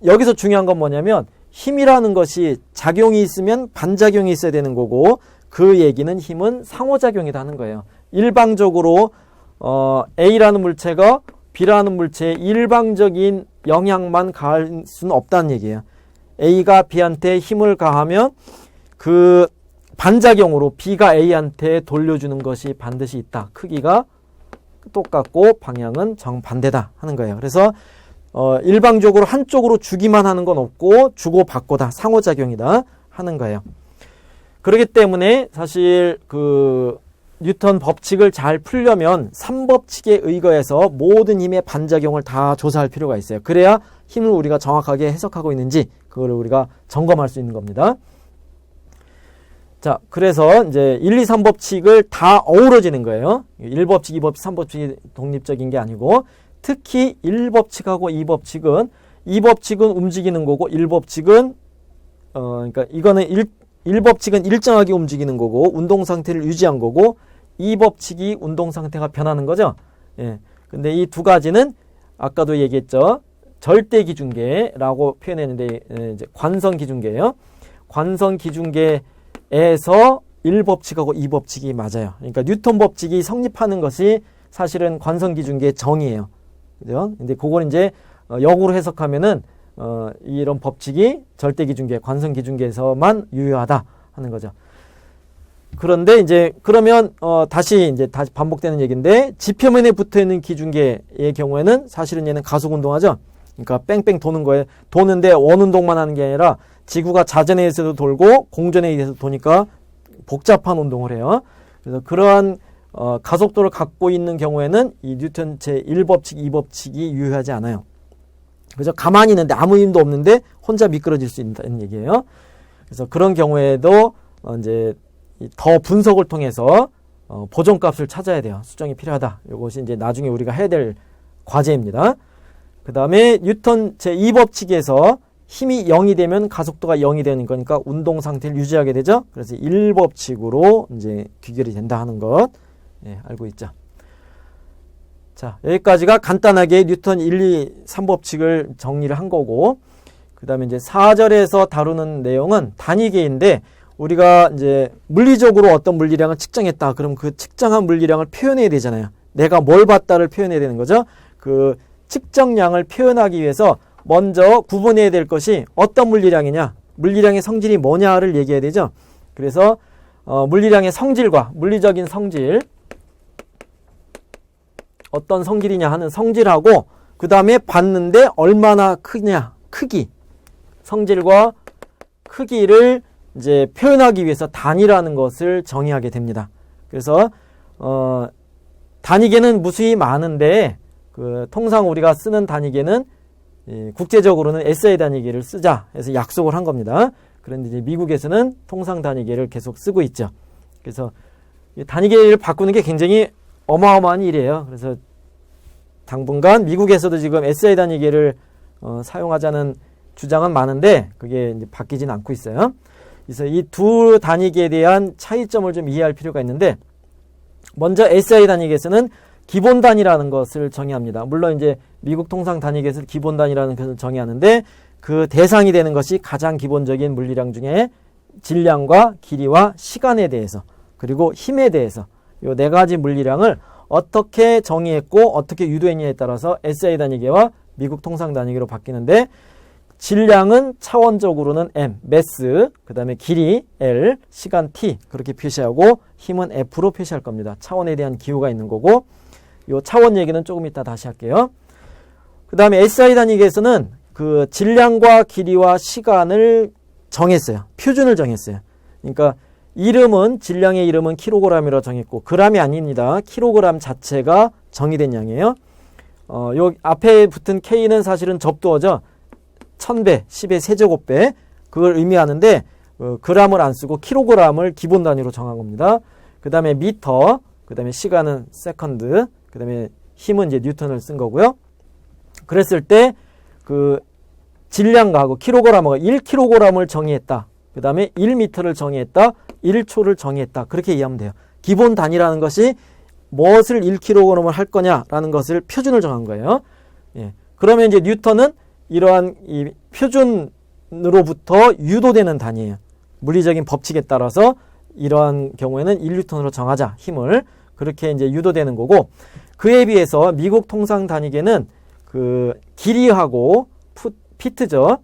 여기서 중요한 건 뭐냐면 힘이라는 것이 작용이 있으면 반작용이 있어야 되는 거고 그 얘기는 힘은 상호작용이다 하는 거예요. 일방적으로 A라는 물체가 B라는 물체에 일방적인 영향만 가할 수는 없다는 얘기예요. A가 B한테 힘을 가하면 그 반작용으로 B가 A한테 돌려주는 것이 반드시 있다. 크기가 똑같고 방향은 정반대다 하는 거예요. 그래서 일방적으로 한쪽으로 주기만 하는 건 없고 주고받고다. 상호작용이다 하는 거예요. 그렇기 때문에 사실 그 뉴턴 법칙을 잘 풀려면 3법칙에 의거해서 모든 힘의 반작용을 다 조사할 필요가 있어요. 그래야 힘을 우리가 정확하게 해석하고 있는지 그걸 우리가 점검할 수 있는 겁니다. 자, 그래서 이제 1, 2, 3법칙을 다 어우러지는 거예요. 1법칙, 2법칙, 3법칙이 독립적인 게 아니고 특히 1법칙하고 2법칙은 2법칙은 움직이는 거고 1법칙은 그러니까 이거는 1법칙은 일정하게 움직이는 거고 운동 상태를 유지한 거고 2법칙이 운동 상태가 변하는 거죠. 예. 근데 이 두 가지는 아까도 얘기했죠. 절대 기준계라고 표현했는데 이제 관성 기준계예요. 관성 기준계에서 1법칙하고 2법칙이 맞아요. 그러니까 뉴턴 법칙이 성립하는 것이 사실은 관성 기준계의 정의예요. 그죠? 근데 그걸 이제 역으로 해석하면은 이런 법칙이 절대 기준계, 관성 기준계에서만 유효하다 하는 거죠. 그런데 이제 그러면 다시 반복되는 얘기인데 지표면에 붙어 있는 기준계의 경우에는 사실은 얘는 가속 운동하죠. 그러니까 뺑뺑 도는 거예요. 도는데 원운동만 하는 게 아니라 지구가 자전에 의해서도 돌고 공전에 의해서 도니까 복잡한 운동을 해요. 그래서 그러한 가속도를 갖고 있는 경우에는 이 뉴턴 제1법칙, 2법칙이 유효하지 않아요. 그래서 가만히 있는데 아무 힘도 없는데 혼자 미끄러질 수 있다는 얘기예요. 그래서 그런 경우에도 이제 더 분석을 통해서 보존값을 찾아야 돼요. 수정이 필요하다. 이것이 이제 나중에 우리가 해야 될 과제입니다. 그 다음에 뉴턴 제2법칙에서 힘이 0이 되면 가속도가 0이 되는 거니까 운동 상태를 유지하게 되죠. 그래서 1법칙으로 이제 귀결이 된다 하는 것, 예, 알고 있죠. 자, 여기까지가 간단하게 뉴턴 1, 2, 3법칙을 정리를 한 거고, 그 다음에 이제 4절에서 다루는 내용은 단위계인데, 우리가 이제 물리적으로 어떤 물리량을 측정했다. 그럼 그 측정한 물리량을 표현해야 되잖아요. 내가 뭘 봤다를 표현해야 되는 거죠. 그 측정량을 표현하기 위해서 먼저 구분해야 될 것이 어떤 물리량이냐, 물리량의 성질이 뭐냐를 얘기해야 되죠. 그래서 물리량의 성질과 물리적인 성질, 어떤 성질이냐 하는 성질하고 그 다음에 봤는데 얼마나 크냐, 크기, 성질과 크기를 이제 표현하기 위해서 단위라는 것을 정의하게 됩니다. 그래서 단위계는 무수히 많은데 통상 우리가 쓰는 단위계는 국제적으로는 SI 단위계를 쓰자 해서 약속을 한 겁니다. 그런데 이제 미국에서는 통상 단위계를 계속 쓰고 있죠. 그래서 단위계를 바꾸는 게 굉장히 어마어마한 일이에요. 그래서 당분간 미국에서도 지금 SI 단위계를 사용하자는 주장은 많은데 그게 이제 바뀌진 않고 있어요. 그래서 이 두 단위계에 대한 차이점을 좀 이해할 필요가 있는데, 먼저 SI 단위계에서는 기본 단위라는 것을 정의합니다. 물론 이제 미국 통상 단위계에서 기본 단위라는 것을 정의하는데 그 대상이 되는 것이 가장 기본적인 물리량 중에 질량과 길이와 시간에 대해서 그리고 힘에 대해서 이 네 가지 물리량을 어떻게 정의했고 어떻게 유도했냐에 따라서 SI 단위계와 미국 통상 단위계로 바뀌는데, 질량은 차원적으로는 m, 매스, 그 다음에 길이 l, 시간 t 그렇게 표시하고 힘은 f로 표시할 겁니다. 차원에 대한 기호가 있는 거고, 이 차원 얘기는 조금 이따 다시 할게요. 그 다음에 SI 단위계에서는 그 질량과 길이와 시간을 정했어요. 표준을 정했어요. 그러니까 이름은, 질량의 이름은 킬로그램이라고 정했고, 그람이 아닙니다. 킬로그램 자체가 정의된 양이에요. 요 앞에 붙은 K는 사실은 접두어죠. 1000배, 10의 세제곱배, 그걸 의미하는데 그람을 안 쓰고 킬로그램을 기본 단위로 정한 겁니다. 그 다음에 미터, 그 다음에 시간은 세컨드, 그 다음에 힘은 이제 뉴턴을 쓴 거고요. 그랬을 때 그 질량하고 킬로그램하고 1kg을 정의했다. 그 다음에 1m를 정의했다. 1초를 정의했다. 그렇게 이해하면 돼요. 기본 단위라는 것이 무엇을 1kg을 할 거냐라는 것을 표준을 정한 거예요. 예. 그러면 이제 뉴턴은 이러한 이 표준으로부터 유도되는 단위예요. 물리적인 법칙에 따라서 이러한 경우에는 1뉴턴으로 정하자, 힘을. 그렇게 이제 유도되는 거고, 그에 비해서 미국 통상 단위계는 그 길이하고 피트죠.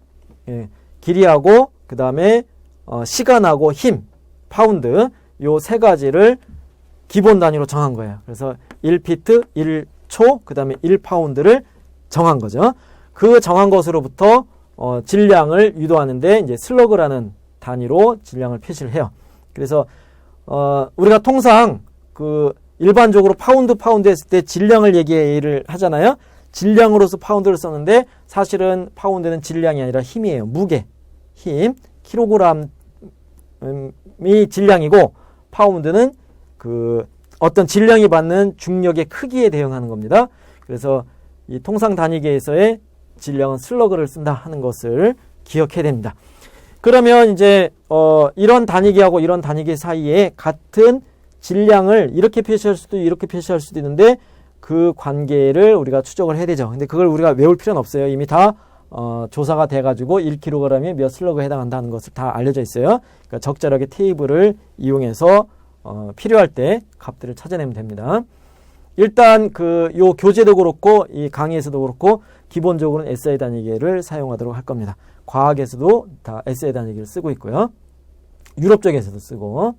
예. 길이하고 그 다음에 시간하고 힘, 파운드, 요 세 가지를 기본 단위로 정한 거예요. 그래서 1피트, 1초, 그 다음에 1파운드를 정한 거죠. 그 정한 것으로부터 질량을 유도하는데 이제 슬러그라는 단위로 질량을 표시를 해요. 그래서 우리가 통상 그 일반적으로 파운드 했을 때 질량을 얘기를 하잖아요. 질량으로서 파운드를 썼는데 사실은 파운드는 질량이 아니라 힘이에요. 무게, 힘, 킬로그램이 질량이고 파운드는 그 어떤 질량이 받는 중력의 크기에 대응하는 겁니다. 그래서 이 통상 단위계에서의 질량은 슬러그를 쓴다 하는 것을 기억해야 됩니다. 그러면 이제 이런 단위계하고 이런 단위계 사이에 같은 질량을 이렇게 표시할 수도 이렇게 표시할 수도 있는데 그 관계를 우리가 추적을 해야 되죠. 근데 그걸 우리가 외울 필요는 없어요. 이미 다 조사가 돼가지고 1kg에 몇 슬러그에 해당한다는 것을 다 알려져 있어요. 그러니까 적절하게 테이블을 이용해서 필요할 때 값들을 찾아내면 됩니다. 일단 요 교재도 그렇고 이 강의에서도 그렇고 기본적으로는 SI 단위계를 사용하도록 할 겁니다. 과학에서도 다 SI 단위계를 쓰고 있고요. 유럽 쪽에서도 쓰고.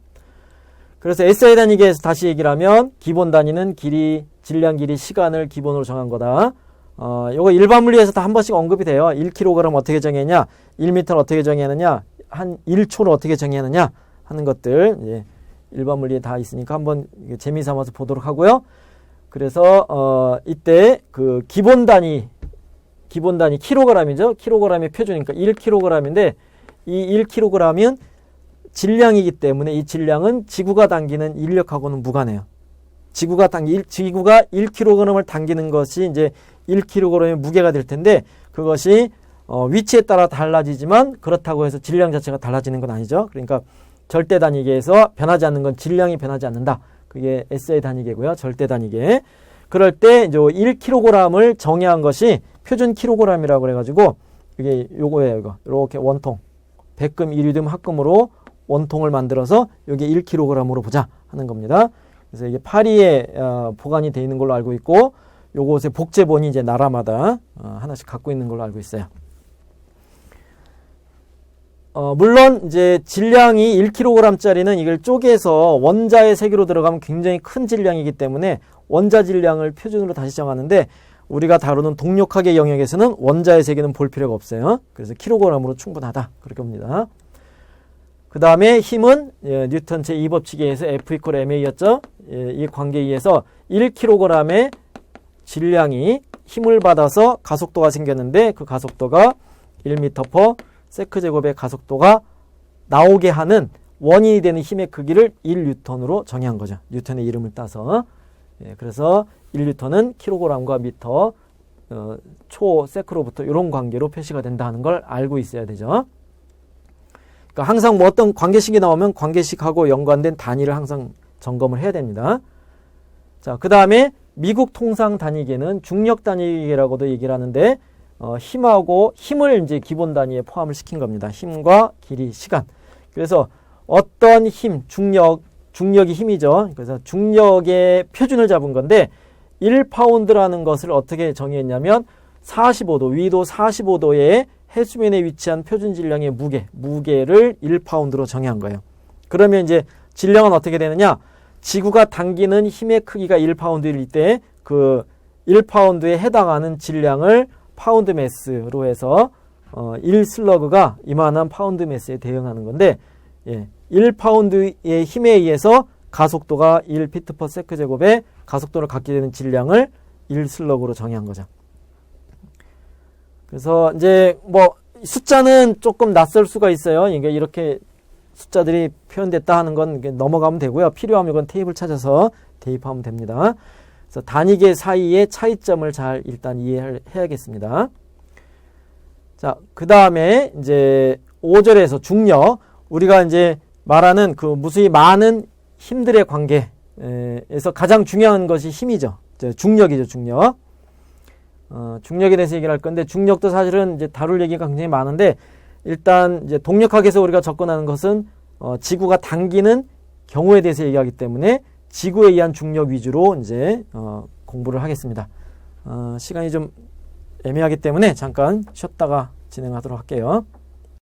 그래서 SI 단위계에서 다시 얘기를 하면 기본 단위는 길이, 질량, 길이, 시간을 기본으로 정한 거다. 요거 일반 물리에서 다 한 번씩 언급이 돼요. 1kg 어떻게 정했냐, 1m 어떻게 정했느냐, 한 1초를 어떻게 정했느냐 하는 것들 예, 일반 물리에 다 있으니까 한번 재미삼아서 보도록 하고요. 그래서 이때 그 기본 단위 킬로그램이죠. 킬로그램의 표준이니까 1kg인데 이 1kg은 질량이기 때문에 이 질량은 지구가 당기는 인력하고는 무관해요. 지구가 1kg을 당기는 것이 이제 1kg의 무게가 될 텐데 그것이 위치에 따라 달라지지만 그렇다고 해서 질량 자체가 달라지는 건 아니죠. 그러니까 절대 단위계에서 변하지 않는 건 질량이 변하지 않는다. 그게 SI 단위계고요. 절대 단위계. 그럴 때 이제 1kg을 정의한 것이 표준 킬로그램이라고 그래가지고 이게 요거예요. 이거 이렇게 원통 백금, 이리듐, 합금으로 원통을 만들어서 여기 1kg으로 보자 하는 겁니다. 그래서 이게 파리에 보관이 되어 있는 걸로 알고 있고, 요것의 복제본이 이제 나라마다 하나씩 갖고 있는 걸로 알고 있어요. 물론 이제 질량이 1kg짜리는 이걸 쪼개서 원자의 세기로 들어가면 굉장히 큰 질량이기 때문에 원자 질량을 표준으로 다시 정하는데, 우리가 다루는 동력학의 영역에서는 원자의 세기는 볼 필요가 없어요. 그래서 킬로그램으로 충분하다, 그렇게 봅니다. 그 다음에 힘은 뉴턴 제2법칙에 의해서 F = ma였죠. 이 관계에 의해서 1kg의 질량이 힘을 받아서 가속도가 생겼는데, 그 가속도가 1m/s 제곱의 가속도가 나오게 하는 원인이 되는 힘의 크기를 1N으로 정의한 거죠. 뉴턴의 이름을 따서. 그래서 1N은 킬로그램과 미터, 초, 세크로부터 이런 관계로 표시가 된다는 걸 알고 있어야 되죠. 그러니까 항상 뭐 어떤 관계식이 나오면 관계식하고 연관된 단위를 항상 점검을 해야 됩니다. 자, 그 다음에 미국 통상 단위계는 중력 단위계라고도 얘기를 하는데, 힘을 이제 기본 단위에 포함을 시킨 겁니다. 힘과 길이, 시간. 그래서 어떤 힘, 중력이 힘이죠. 그래서 중력의 표준을 잡은 건데, 1파운드라는 것을 어떻게 정의했냐면 45도, 위도 45도의 해수면에 위치한 표준 질량의 무게를 1파운드로 정의한 거예요. 그러면 이제 질량은 어떻게 되느냐? 지구가 당기는 힘의 크기가 1파운드일 때 그 1파운드에 해당하는 질량을 파운드 매스로 해서 1슬러그가 이만한 파운드 매스에 대응하는 건데, 1파운드의 힘에 의해서 가속도가 1피트/s 제곱의 가속도를 갖게 되는 질량을 1슬러그로 정의한 거죠. 그래서 이제 뭐 숫자는 조금 낯설 수가 있어요. 이게 이렇게 숫자들이 표현됐다 하는 건 넘어가면 되고요. 필요하면 이건 테이블 찾아서 대입하면 됩니다. 그래서 단위계 사이의 차이점을 잘 일단 이해를 해야겠습니다. 자, 그 다음에 이제 5절에서 중력, 우리가 이제 말하는 그 무수히 많은 힘들의 관계에서 가장 중요한 것이 힘이죠. 중력이죠, 중력. 중력에 대해서 얘기를 할 건데, 중력도 사실은 이제 다룰 얘기가 굉장히 많은데, 일단 이제 동력학에서 우리가 접근하는 것은 지구가 당기는 경우에 대해서 얘기하기 때문에 지구에 의한 중력 위주로 이제 공부를 하겠습니다. 시간이 좀 애매하기 때문에 잠깐 쉬었다가 진행하도록 할게요.